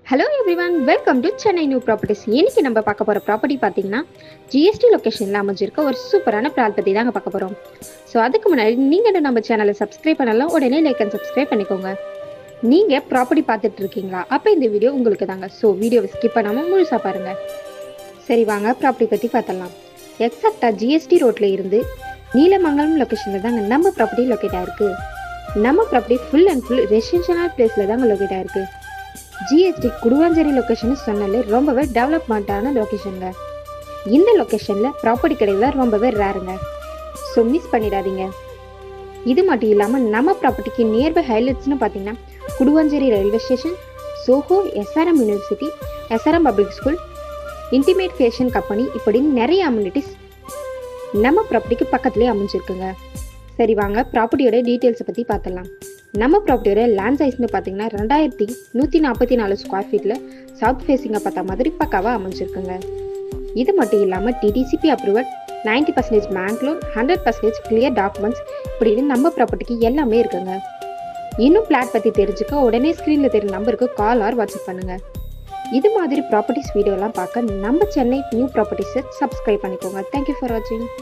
Hello everyone, welcome to Chennai new properties. இன்னைக்கு நம்ம பார்க்க போகிற ப்ராப்பர்ட்டி பார்த்தீங்கன்னா ஜிஎஸ்டி லொக்கேஷனில் அமைஞ்சிருக்க ஒரு சூப்பரான பிளாட் பற்றி தாங்க பார்க்க போகிறோம். ஸோ அதுக்கு முன்னாடி நீங்கள் நம்ம சேனலை சப்ஸ்கிரைப் பண்ணலாம், உடனே லைக் அண்ட் சப்ஸ்கிரைப் பண்ணிக்கோங்க. நீங்கள் ப்ராப்பர்ட்டி பார்த்துட்டு இருக்கீங்களா? அப்போ இந்த வீடியோ உங்களுக்கு தாங்க. ஸோ வீடியோவை ஸ்கிப் பண்ணாமல் முழுசாக பாருங்கள். சரி வாங்க ப்ராப்பர்ட்டி பற்றி பார்த்தலாம். எக்ஸாக்டாக ஜிஎஸ்டி ரோட்டில் இருந்து நீலமங்கலம் லொக்கேஷனில் தாங்க நம்ம ப்ராப்பர்ட்டி லொக்கேட் ஆயிருக்கு. நம்ம property full and full residential பிளேஸில் தாங்க லொக்கேட் ஆயிருக்கு. ஜிஎஸ்டி குடுவாஞ்சேரி லொக்கேஷன் சொன்னாலே ரொம்பவே டெவலப்மெண்ட்டான லொக்கேஷனுங்க. இந்த லொக்கேஷனில் ப்ராப்பர்ட்டி கிடைக்கல ரொம்பவே ரேருங்க. ஸோ மிஸ் பண்ணிடாதீங்க. இது மட்டும் இல்லாமல் நம்ம ப்ராப்பர்ட்டிக்கு நியர்பை ஹைலைட்ஸ்னு பார்த்தீங்கன்னா Guduvancheri railway station, Zoho, SRM university, SRM public school, intimate fashion company, இப்படி நிறைய அம்யூனிட்டிஸ் நம்ம ப்ராப்பர்ட்டிக்கு பக்கத்துலேயே அமைஞ்சிருக்குங்க. சரி வாங்க ப்ராப்பர்ட்டியோட டீட்டெயில்ஸை பற்றி பார்த்தலாம். நம்ம ப்ராப்பர்ட்டியோட லேண்ட் சைஸ்னு பார்த்தீங்கன்னா 2144 ஸ்கொயர் ஃபீட்டில் சவுத் ஃபேஸிங்கை பார்த்த மாதிரி பக்காவாக அமைஞ்சிருக்குங்க. இது மட்டும் இல்லாமல் DTCP approval, 90% bank loan, 100% clear documents, இப்படின்னு நம்ம ப்ராப்பர்ட்டிக்கு எல்லாமே இருக்குங்க. இன்னும் பிளாட் பற்றி தெரிஞ்சுக்க உடனே ஸ்க்ரீனில் தெரியும் நம்பருக்கு கால் ஆர் வாட்ஸ்அப் பண்ணுங்கள். இது மாதிரி ப்ராப்பர்ட்டிஸ் வீடியோலாம் பார்க்க நம்ம சென்னை நியூ ப்ராப்பர்ட்டிஸை சப்ஸ்கிரைப் பண்ணிக்கோங்க. தேங்க்யூ ஃபார் வாட்சிங்.